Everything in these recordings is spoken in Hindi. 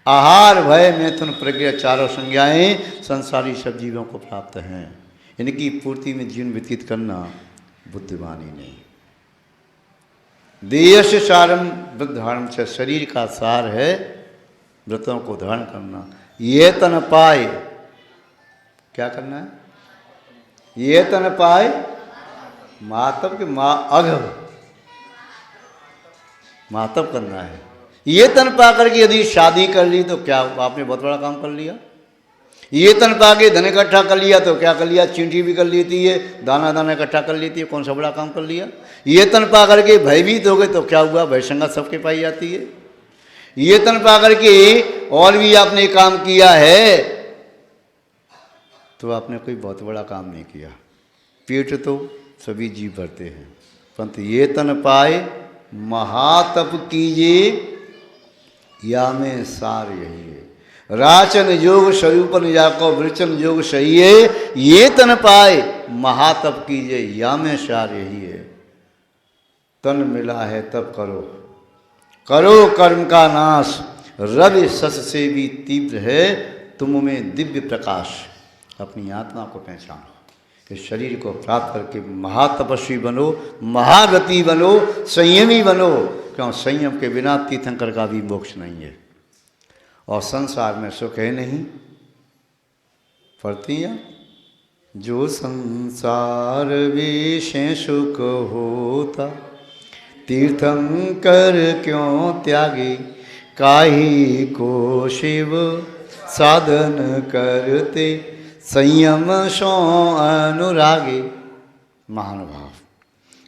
आहार भय मैथुन प्रज्ञा चारों संज्ञाएं संसारी सब जीवों को प्राप्त हैं। इनकी पूर्ति में जीवन व्यतीत करना बुद्धिमानी नहीं। देयस्य सारम व्रत धारण से, शरीर का सार है व्रतों को धारण करना। ये तन पाए, क्या करना है? ये तन पाए मातब के अघ मातब करना है। ये तन पा करके यदि शादी कर ली तो क्या आपने बहुत बड़ा काम कर लिया। ये तन पा के धन इकट्ठा कर लिया तो क्या कर लिया? चींटी भी कर लेती है, दाना दाना इकट्ठा कर लेती है, कौन सा बड़ा काम कर लिया। ये तन पा करके भयभीत हो गए तो क्या हुआ? भय संगत सबके पाई जाती है। ये तन पा करके और भी आपने काम किया है तो आपने कोई बहुत बड़ा काम नहीं किया। पेट तो सभी जीव भरते हैं, परंतु ये तन पाए महातप कीजिए या में सार यही है। राचन योग स्वरूपन जाको वृचन योग सही है। ये तन पाए महातप कीजिए या में सार यही है। तन मिला है तब करो, करो कर्म का नाश। रवि सस से भी तीव्र है तुम में दिव्य प्रकाश। अपनी आत्मा को पहचानो, इस शरीर को प्राप्त करके महातपस्वी बनो, महाव्रती बनो, संयमी बनो। क्यों? संयम के बिना तीर्थंकर का भी मोक्ष नहीं है और संसार में सुख है नहीं। पढ़ती हैं जो संसार विषय सुख होता, तीर्थंकर क्यों त्यागे। काहे को शिव साधन करते, संयम सो अनुरागे। महानुभाव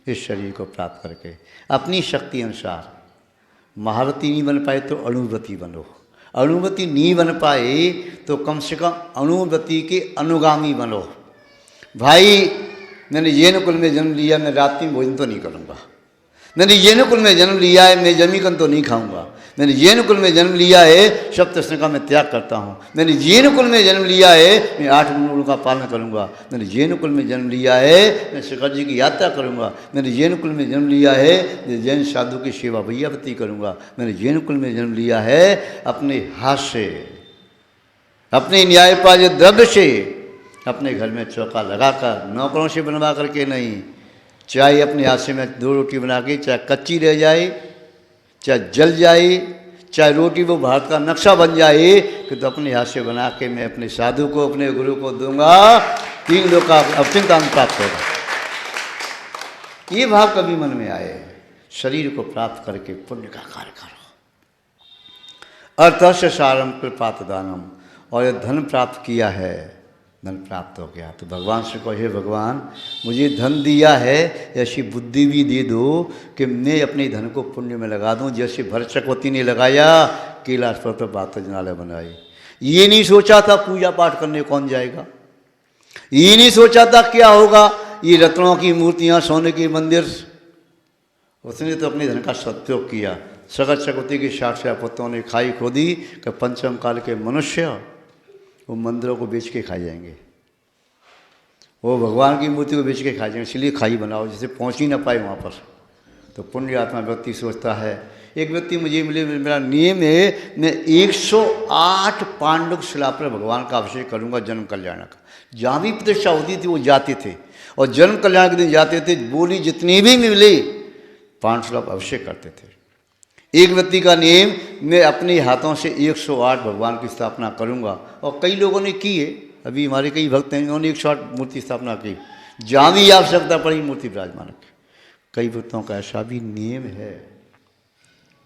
इस शरीर को प्राप्त करके अपनी शक्ति अनुसार महारथी नहीं बन पाए तो अणुव्रती बनो। अणुव्रती नहीं बन पाए तो कम से कम अणुव्रती के अनुगामी बनो। भाई मैंने जैन कुल में जन्म लिया, मैं रात्रि में भोजन तो नहीं करूँगा। मैंने जैन कुल में जन्म लिया है, मैं जमीकन तो नहीं खाऊंगा। मैंने जैन कुल में जन्म लिया है, सप्तस्न का मैं त्याग करता हूँ। मैंने जैन कुल में जन्म लिया है, मैं 8 गुणों का पालन करूँगा। मैंने जैन कुल में जन्म लिया है, मैं शिखर जी की यात्रा करूँगा। मैंने जैन कुल में जन्म लिया है, मैं जैन साधु की सेवा भैयावती करूँगा। मैंने जैन कुल में जन्म लिया है, अपने हाथ से, अपने न्यायपालित द्रव्य से, अपने घर में चौका लगाकर, नौकरों से बनवा करके नहीं। चाहे अपने हाथ से मैं 2 रोटी बना के, चाहे कच्ची रह जाए, चाहे जल जाए, चाहे रोटी वो भारत का नक्शा बन जाए, कि तो अपने हाथ से बना के मैं अपने साधु को, अपने गुरु को दूंगा। 3 लोग का अत्यंत आनंद प्राप्त होगा। ये भाव कभी मन में आए, शरीर को प्राप्त करके पुण्य का कार्य करो। अर्थस्य सारम कृपात दानम, और ये धन प्राप्त किया है, धन प्राप्त हो गया तो भगवान से कहो, हे भगवान मुझे धन दिया है, ऐसी बुद्धि भी दे दो कि मैं अपने धन को पुण्य में लगा दूं, जैसे भरत चक्रवर्ती ने लगाया, कैलाश पर बात जनालय बनाई। ये नहीं सोचा था पूजा पाठ करने कौन जाएगा, ये नहीं सोचा था क्या होगा, ये रत्नों की मूर्तियाँ, सोने के मंदिर। उसने तो अपने धन का सदुपयोग किया। सगर चक्रवर्ती की 60 पुत्रों ने खाई खोदी कि पंचम काल के मनुष्य वो मंदिरों को बेच के खा जाएंगे, वो भगवान की मूर्ति को बेच के खा जाएंगे। इसलिए खाई बनाओ जिसे पहुंच ही ना पाए वहाँ पर। तो पुण्य आत्मा व्यक्ति सोचता है, एक व्यक्ति मुझे मिले, मेरा नियम है मैं 108 पांडुक शिला पर भगवान का अभिषेक करूँगा जन्म कल्याण का। जहाँ भी प्रतिष्ठा होती थी वो जाते थे और जन्म कल्याण के दिन जाते थे। बोली जितनी भी मिले पांडुशिला पर अभिषेक करते थे। एक व्यक्ति का नियम, मैं अपने हाथों से 108 भगवान की स्थापना करूंगा, और कई लोगों ने की है। अभी हमारे कई भक्त हैं उन्होंने 108 मूर्ति स्थापना की, जहाँ भी आवश्यकता पड़ी मूर्ति विराजमान की। कई भक्तों का ऐसा भी नियम है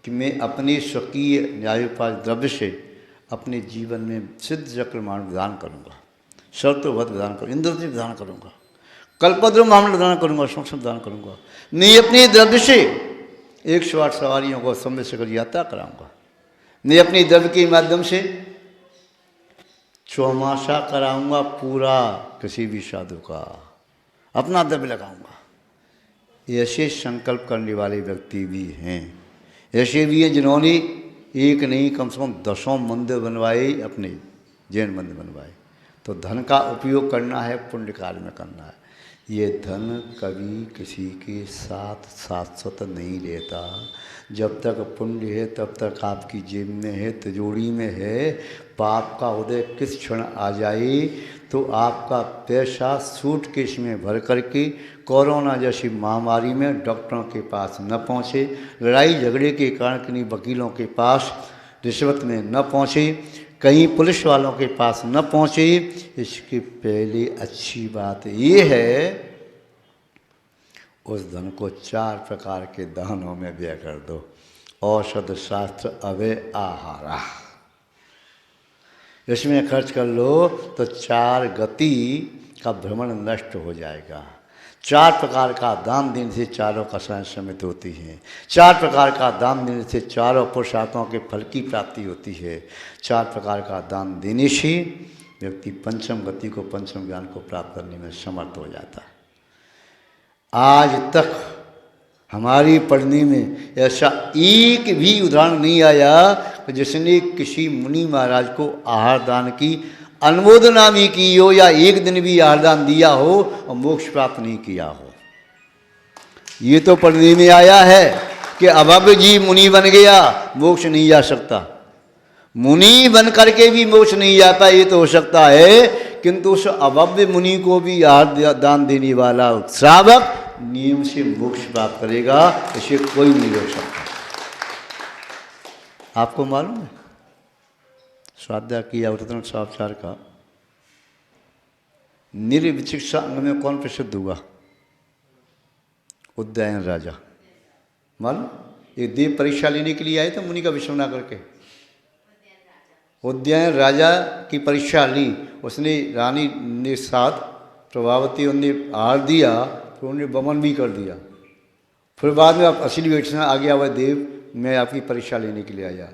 कि मैं अपने स्वकीय न्यायोपार्जित द्रव्य से अपने जीवन में सिद्ध चक्रमान विधान करूँगा, शर्तोवत विधान करूँगा, इंद्रजी विधान करूँगा, कल्पद्रुम मामला विधान करूँगा, संक्षिप्त विधान करूँगा। मैं अपने द्रव्य से 108 सवारियों को समय से यात्रा कराऊंगा। मैं अपनी द्रव्य के माध्यम से चौमासा कराऊंगा पूरा किसी भी साधु का, अपना द्रव्य लगाऊंगा। ऐसे संकल्प करने वाले व्यक्ति भी हैं, ऐसे भी हैं जिन्होंने एक नहीं कम से कम 10 मंदिर बनवाए, अपने जैन मंदिर बनवाए। तो धन का उपयोग करना है, पुण्य कार्य में करना है। ये धन कभी किसी के साथ शाश्वत नहीं रहता। जब तक पुण्य है तब तक आपकी जेब में है, तिजोरी में है। पाप का उदय किस क्षण आ जाए तो आपका पैसा सूटकेस में भर करके कोरोना जैसी महामारी में डॉक्टरों के पास न पहुँचे, लड़ाई झगड़े के कारण किन्हीं वकीलों के पास रिश्वत में न पहुँचे, कहीं पुलिस वालों के पास न पहुँचे। इसके पहले अच्छी बात ये है उस धन को 4 प्रकार के दानों में व्यय कर दो। औषध शास्त्र अव्यय आहारा, इसमें खर्च कर लो तो 4 गति का भ्रमण नष्ट हो जाएगा। 4 प्रकार का दान देने से चारों कषाएं समित होती हैं। 4 प्रकार का दान देने से चारों पुरुषार्थों के फल की प्राप्ति होती है। 4 प्रकार का दान देने से व्यक्ति पंचम गति को, पंचम ज्ञान को प्राप्त करने में समर्थ हो जाता है। आज तक हमारी पढ़ने में ऐसा एक भी उदाहरण नहीं आया जिसने किसी मुनि महाराज को आहार दान की अनुमोदना भी की हो या एक दिन भी आहार दान दिया हो और मोक्ष प्राप्त नहीं किया हो। ये तो पढ़ने में आया है कि अभव्य जी मुनि बन गया, मोक्ष नहीं जा सकता। मुनि बन करके भी मोक्ष नहीं जाता, ये तो हो सकता है, किंतु उस अभव्य मुनि को भी आहार दान देने वाला श्रावक नियम से मोक्ष प्राप्त करेगा, इसे कोई नहीं रोक सकता। आपको मालूम है स्वाध्याय किया व्रतन साक्षार का निर्विचिकित्सा अंग में कौन प्रसिद्ध हुआ? उद्यायन राजा। मालूम? ये देव परीक्षा लेने के लिए आए थे मुनि का विश्व ना करके। उद्यायन राजा की परीक्षा ली, उसने रानी ने साथ प्रभावती उनने आहार दिया, फिर उन्होंने वमन भी कर दिया। फिर बाद में आप असली वेठना आ गया, वह देव मैं आपकी परीक्षा लेने के लिए आया।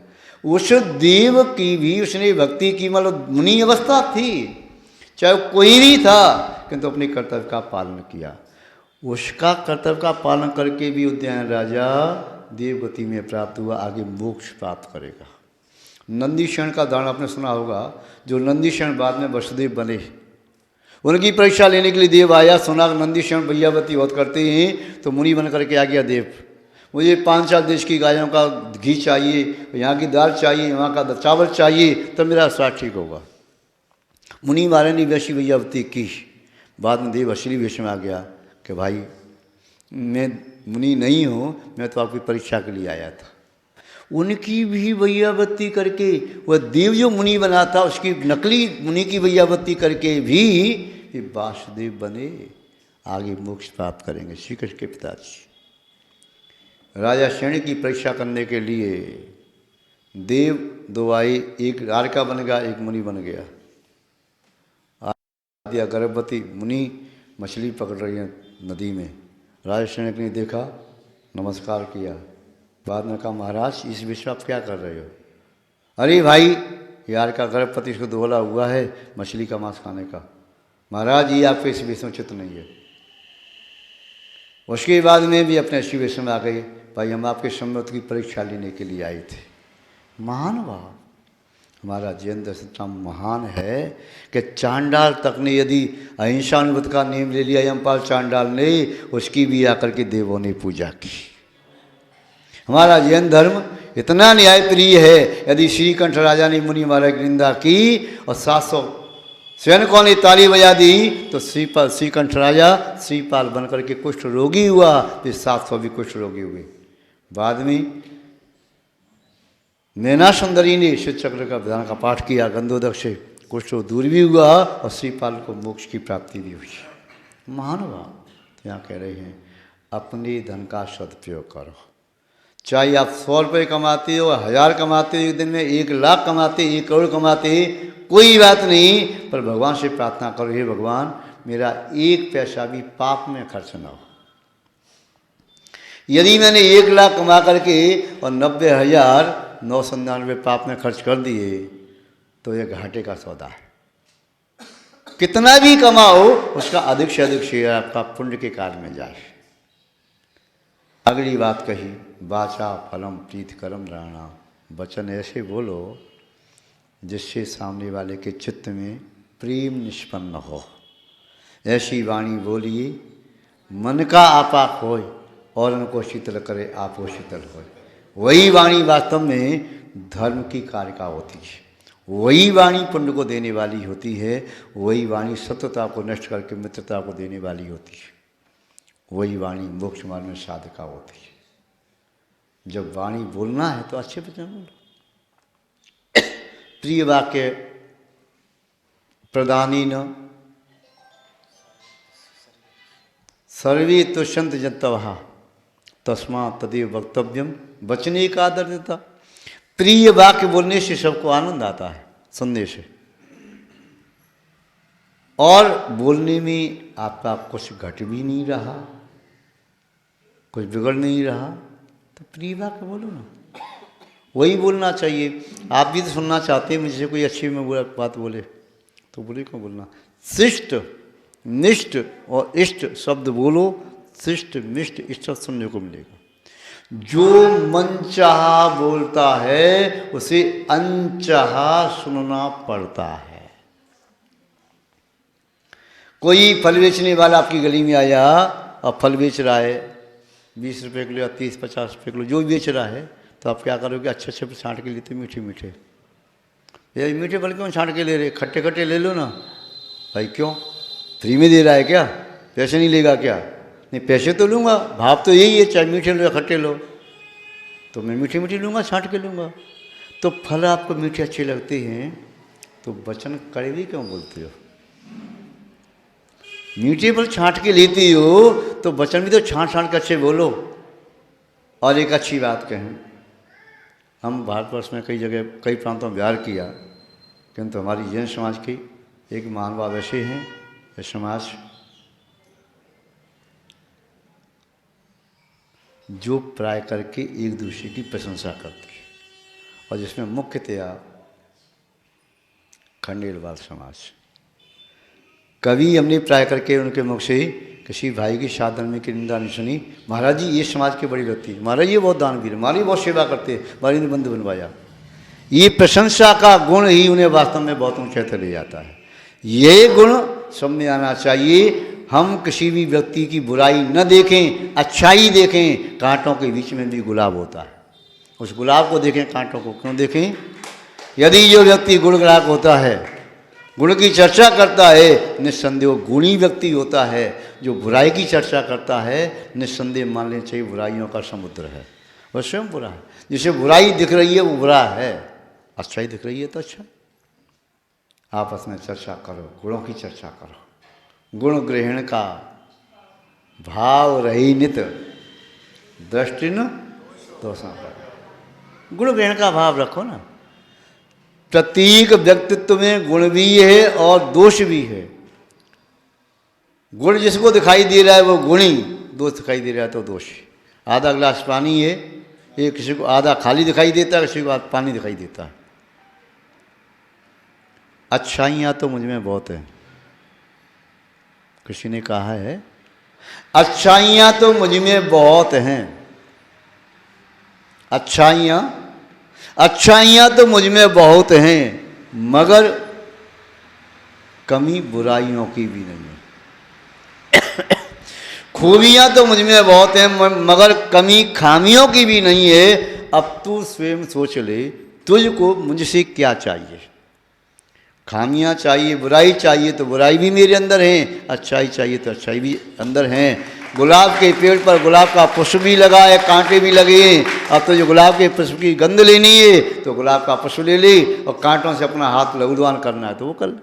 उस देव की भी उसने भक्ति की, मतलब मुनि अवस्था थी, चाहे कोई भी था, किंतु अपने कर्तव्य का पालन किया। उसका कर्तव्य का पालन करके भी उद्यान राजा देवगति में प्राप्त हुआ, आगे मोक्ष प्राप्त करेगा। नंदीशरण का उदाहरण आपने सुना होगा, जो नंदीशरण बाद में वसुदेव बने, उनकी परीक्षा लेने के लिए देव आया। सुना नंदीशरण भैयावती बहुत करते हैं, तो मुनि बन करके आ गया देव। मुझे 5-4 देश की गायों का घी चाहिए, यहाँ की दाल चाहिए, वहाँ का चावल चाहिए, तब मेरा स्वास्थ्य ठीक होगा। मुनि महाराज ने वैसी भैयावती की। बाद में देव असली वेश में आ गया कि भाई मैं मुनि नहीं हूँ, मैं तो आपकी परीक्षा के लिए आया था। उनकी भी भैयावती करके वह देव जो मुनि बना था उसकी नकली मुनि की भैयावती करके भी ये वासुदेव बने, आगे मोक्ष प्राप्त करेंगे। श्री कृष्ण के पिताजी राजा श्रेणी की परीक्षा करने के लिए देव 2 आए, एक द्वारका बन गया, एक मुनि बन गया। दिया गर्भवती मुनि मछली पकड़ रही है नदी में। राजा श्रेणी ने देखा, नमस्कार किया। बाद में कहा महाराज इस विषय आप क्या कर रहे हो? अरे भाई यार का गर्भवती इसको दोहला हुआ है मछली का मांस खाने का। महाराज ये आपके इस विषय में चित्त नहीं है। उसके बाद में भी अपने इसी विषय में आ गए, भाई हम आपके सम्मत की परीक्षा लेने के लिए आए थे। महान भाव हमारा जैन दर्शन इतना महान है कि चांडाल तक ने यदि अहिंसानुव्रत का नियम ले लिया, यमपाल चांडाल ने, उसकी भी आकर के देवों ने पूजा की। हमारा जैन धर्म इतना न्याय प्रिय है, यदि श्रीकंठ राजा ने मुनि महाराज की निंदा की और 700 सैनिकों ने ताली बजा दी तो श्रीकंठ राजा श्रीपाल बनकर के कुष्ठ रोगी हुआ, फिर 700 भी कुष्ठ रोगी हुए। बाद में नैना सुंदरी ने शिव चक्र का विधान का पाठ किया, गंधोदक से कुष्ठ दूर भी हुआ और श्रीपाल को मोक्ष की प्राप्ति भी हुई। महान बात यहाँ कह रहे हैं, अपने धन का सदुपयोग करो। चाहे आप 100 रुपये कमाते हो, 1000 कमाते हो, एक दिन में 1 लाख कमाते, 1 करोड़ कमाते, कोई बात नहीं, पर भगवान से प्रार्थना करो, हे भगवान मेरा 1 पैसा भी पाप में खर्च ना हो। यदि मैंने 1 लाख कमा करके और 90,999 पाप में खर्च कर दिए तो ये घाटे का सौदा है। कितना भी कमाओ उसका अधिक से अधिक शेयर आपका पुण्य के कार्य में जाए। अगली बात कही, वाचा फलम प्रीत करम राणा, वचन ऐसे बोलो जिससे सामने वाले के चित्त में प्रेम निष्पन्न हो। ऐसी वाणी बोलिए मन का आपा खोए और उनको शीतल करे आपो शीतल होए। वही वाणी वास्तव में धर्म की कारिका होती है, वही वाणी पुण्य को देने वाली होती है, वही वाणी सत्यता को नष्ट करके मित्रता को देने वाली होती है, वही वाणी मोक्ष मार्ग में साधका होती है। जब वाणी बोलना है तो अच्छे वचन बोलो। प्रिय वाक्य प्रदानी न सर्वे तुष्यंत जंतवहा तस्मा तदेव वक्तव्यम, वचने का आदर देता। प्रिय वाक्य बोलने से सबको आनंद आता है, सुनने से, और बोलने में आपका कुछ घट भी नहीं रहा, कुछ बिगड़ नहीं रहा, तो प्रिय वाक्य बोलो ना, वही बोलना चाहिए। आप भी तो सुनना चाहते हैं मुझसे कोई अच्छी में बुरा बात बोले, तो बुरे क्यों बोलना। शिष्ट निष्ठ और इष्ट शब्द बोलो, शिष्ट मिष्ट इष्ट सुनने को मिलेगा। जो मन चाहा बोलता है उसे अनचाहा सुनना पड़ता है। कोई फल बेचने वाला आपकी गली में आया और फल बेच रहा है 20 रुपये किलो या 30-50 रुपये किलो, जो भी बेच रहा है, तो आप क्या करोगे, अच्छे अच्छे छाँट के लेते, मीठे मीठे। ये मीठे फल क्यों छाँट के ले रहे, खट्टे खट्टे ले लो ना भाई। क्यों, फ्री में दे रहा है क्या, पैसे नहीं लेगा क्या? नहीं, पैसे तो लूँगा, भाव तो यही है, चाहे मीठे लो या खट्टे लो, तो मैं मीठे मीठे लूँगा, छाँट के लूँगा। तो फल आपको मीठे अच्छे लगते हैं तो वचन कड़वे क्यों बोलते हो? मीठे फल छाँट के लेते हो तो वचन भी तो छाँट छाँट के अच्छे बोलो। और एक अच्छी बात कहें, हम भारतवर्ष में कई जगह कई प्रांतों में बिहार किया, किंतु हमारी जैन समाज की एक महानुभाव ऐसे हैं, ये समाज जो प्राय करके एक दूसरे की प्रशंसा करती है, और जिसमें मुख्यतया खंडेलवाल समाज। कभी हमने प्राय करके उनके मुख से किसी भाई की साधन में की निंदा नहीं सुनी, महाराज जी ये समाज के बड़ी लगती है, महाराज ये बहुत दानवीर है, महाराज बहुत सेवा करते हैं, महाराज ने बंधु बनवाया। ये प्रशंसा का गुण ही उन्हें वास्तव में बहुत ऊंचे तक ले जाता है। ये गुण सब में आना चाहिए। हम किसी भी व्यक्ति की बुराई न देखें, अच्छाई देखें। कांटों के बीच में भी गुलाब होता है, उस गुलाब को देखें, कांटों को क्यों देखें? यदि जो व्यक्ति गुणग्राहक होता है, गुण की चर्चा करता है, निस्संदेह गुणी व्यक्ति होता है। जो बुराई की चर्चा करता है, निस्संदेह मान लेना चाहिए बुराइयों का समुद्र है, वह स्वयं बुरा है। जिसे बुराई दिख रही है वो बुरा है, अच्छाई दिख रही है तो अच्छा। आपस में चर्चा करो, गुणों की चर्चा करो। गुण ग्रहण का भाव रही नित, दृष्टि न दोषा पर। गुण ग्रहण का भाव रखो ना। प्रत्येक व्यक्तित्व में गुण भी है और दोष भी है। गुण जिसको दिखाई दे रहा है वो गुणी, दोष दिखाई दे रहा है तो दोषी। आधा गिलास पानी है, ये किसी को आधा खाली दिखाई देता है, किसी को आधा पानी दिखाई देता है। अच्छाइयाँ तो मुझ में बहुत हैं, किसी ने कहा है अच्छाइयाँ तो मुझ में बहुत हैं। अच्छाइयाँ तो मुझ में बहुत हैं, मगर कमी बुराइयों की भी नहीं है। खूबियाँ तो मुझ में बहुत हैं, मगर कमी खामियों की भी नहीं है। अब तू स्वयं सोच ले, तुझको मुझसे क्या चाहिए? खामियाँ चाहिए, बुराई चाहिए तो बुराई भी मेरे अंदर है, अच्छाई चाहिए तो अच्छाई भी अंदर है। गुलाब के पेड़ पर गुलाब का पुष्प भी लगा है, कांटे भी लगे हैं। अब तो जो गुलाब के पुष्प की गंध लेनी है तो गुलाब का पुष्प ले ले, और कांटों से अपना हाथ लघुदान करना है तो वो कर।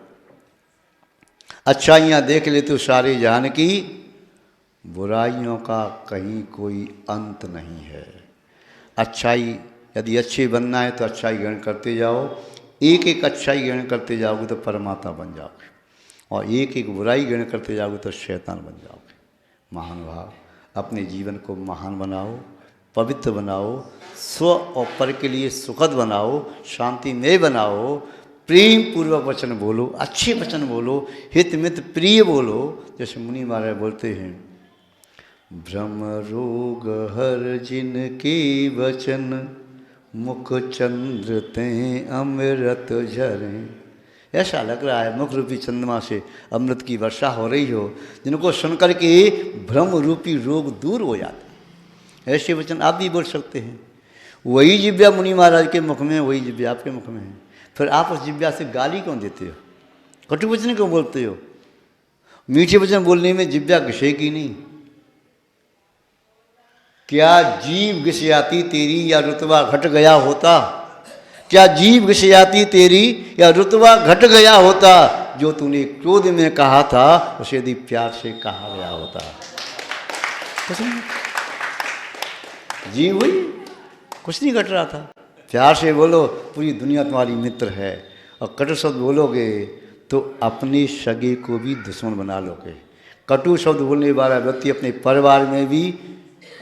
अच्छाइयाँ देख ले तो सारे जहान की, बुराइयों का कहीं कोई अंत नहीं है। अच्छाई यदि अच्छे बनना है तो अच्छाई ग्रहण करते जाओ। एक एक अच्छाई ग्रहण करते जाओगे तो परमात्मा बन जाओगे, और एक एक बुराई ग्रहण करते जाओगे तो शैतान बन जाओगे। महानुभाव, अपने जीवन को महान बनाओ, पवित्र बनाओ, स्व और पर के लिए सुखद बनाओ, शांतिमय बनाओ। प्रेम पूर्वक वचन बोलो, अच्छे वचन बोलो, हित मित प्रिय बोलो। जैसे मुनि महाराज बोलते हैं, भ्रम रोग हर जिनके वचन, मुख चंद्र ते अमृत झरे। ऐसा लग रहा है मुख रूपी चंद्रमा से अमृत की वर्षा हो रही हो, जिनको सुनकर के भ्रम रूपी रोग दूर हो जाता। ऐसे वचन आप भी बोल सकते हैं। वही जिव्या मुनि महाराज के मुख में, वही जिव्या आपके मुख में है। फिर आप उस जिव्या से गाली क्यों देते हो? कटु वचन क्यों बोलते हो? मीठे वचन बोलने में जिव्या घिसेगी नहीं। क्या जीव घिसियाती तेरी या रुतबा घट गया होता? क्या जीव घिसियाती तेरी या रुतबा घट गया होता? जो तूने क्रोध में कहा था उसे यदि प्यार से कहा गया होता। जीव हुई, कुछ नहीं घट रहा था। प्यार से बोलो, पूरी दुनिया तुम्हारी मित्र है। और कटु शब्द बोलोगे तो अपने सगे को भी दुश्मन बना लोगे। कटु शब्द बोलने वाला व्यक्ति अपने परिवार में भी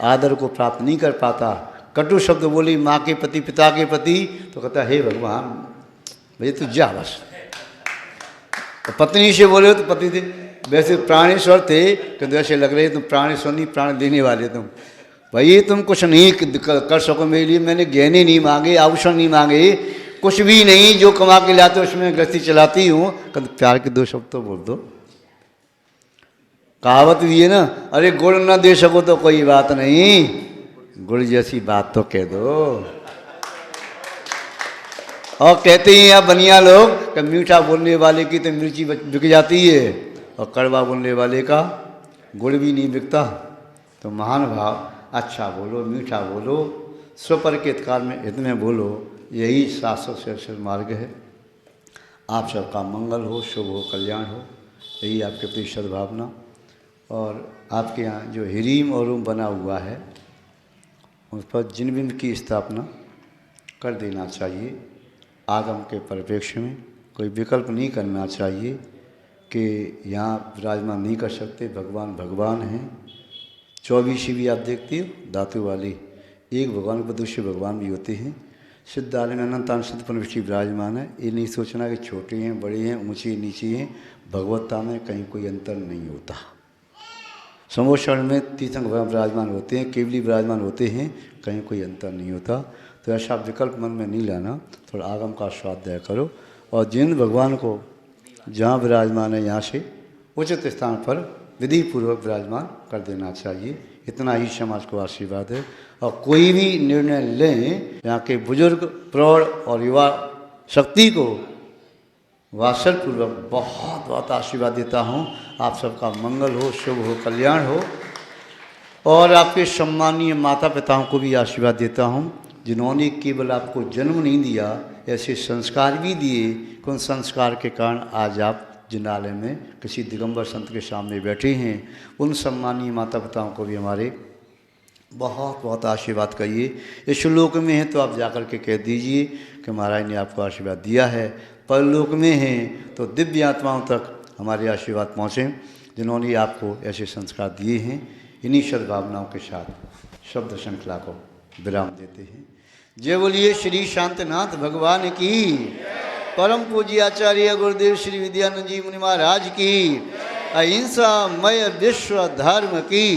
आदर को प्राप्त नहीं कर पाता। कटु शब्द बोली माँ के प्रति, पिता के प्रति, तो कहता हे भगवान भैया तू जा बस। तो पत्नी से बोले तो पति थे, वैसे प्राणेश्वर थे कि ऐसे लग रहे तुम प्राणेश्वर नहीं, प्राण देने वाले तुम। भाई तुम कुछ नहीं कर सको मेरे लिए। मैंने गहने नहीं मांगे, आभूषण नहीं मांगे, कुछ भी नहीं। जो कमा के लाते उसमें गृहस्थी चलाती हूँ। कहते प्यार के दो शब्द तो बोल दो। कहावत भी है ना, अरे गुड़ ना दे सको तो कोई बात नहीं, गुड़ जैसी बात तो कह दो। और कहते हैं आप बनिया लोग कि मीठा बोलने वाले की तो मिर्ची बिक जाती है और कड़वा बोलने वाले का गुड़ भी नहीं बिकता। तो महान भाव, अच्छा बोलो, मीठा बोलो, स्वपर के काल में हित में बोलो, यही शाश्वत से अक्षर मार्ग है। आप सबका मंगल हो, शुभ हो, कल्याण हो, यही आपके प्रति सद्भावना। और आपके यहाँ जो हिरीम और रूम बना हुआ है उस पर जिन बिंब की स्थापना कर देना चाहिए। आगम के परिप्रेक्ष्य में कोई विकल्प नहीं करना चाहिए कि यहाँ विराजमान नहीं कर सकते। भगवान भगवान हैं। 24 भी आप देखते हो धातु वाली, एक भगवान पर दूसरे भगवान भी होते हैं। सिद्धालय में अनंतान सिद्धपन विराजमान है। ये नहीं सोचना कि छोटे हैं, बड़े हैं, ऊंचे नीचे हैं। भगवत्ता में कहीं कोई अंतर नहीं होता। समोषण में तीर्थंकर भगवान विराजमान होते हैं, केवली विराजमान होते हैं, कहीं कोई अंतर नहीं होता। तो ऐसा विकल्प मन में नहीं लाना, थोड़ा आगम का स्वाध्याय करो। और जिन भगवान को जहाँ विराजमान है यहाँ से उचित स्थान पर विधि पूर्वक विराजमान कर देना चाहिए। इतना ही समाज को आशीर्वाद है। और कोई भी निर्णय लें, यहाँ के बुजुर्ग, प्रौढ़ और युवा शक्ति को वात्सल्यपूर्वक बहुत बहुत आशीर्वाद देता हूँ। आप सबका मंगल हो, शुभ हो, कल्याण हो। और आपके सम्मानीय माता पिताओं को भी आशीर्वाद देता हूँ, जिन्होंने केवल आपको जन्म नहीं दिया, ऐसे संस्कार भी दिए कि उन संस्कार के कारण आज आप जिनालय में किसी दिगंबर संत के सामने बैठे हैं। उन सम्मानीय माता पिताओं को भी हमारे बहुत बहुत आशीर्वाद कहिए। इस श्लोक में है तो आप जाकर के कह दीजिए कि महाराज ने आपको आशीर्वाद दिया है। परलोक में हैं तो दिव्य आत्माओं तक हमारे आशीर्वाद पहुँचें, जिन्होंने आपको ऐसे संस्कार दिए हैं। इन्हीं सद्भावनाओं के साथ शब्द श्रृंखला को विराम देते हैं। जय बोलिए श्री शांतनाथ भगवान की, परम पूज्य आचार्य गुरुदेव श्री विद्यानंद जी मुनि महाराज की, अहिंसा मय विश्व धर्म की।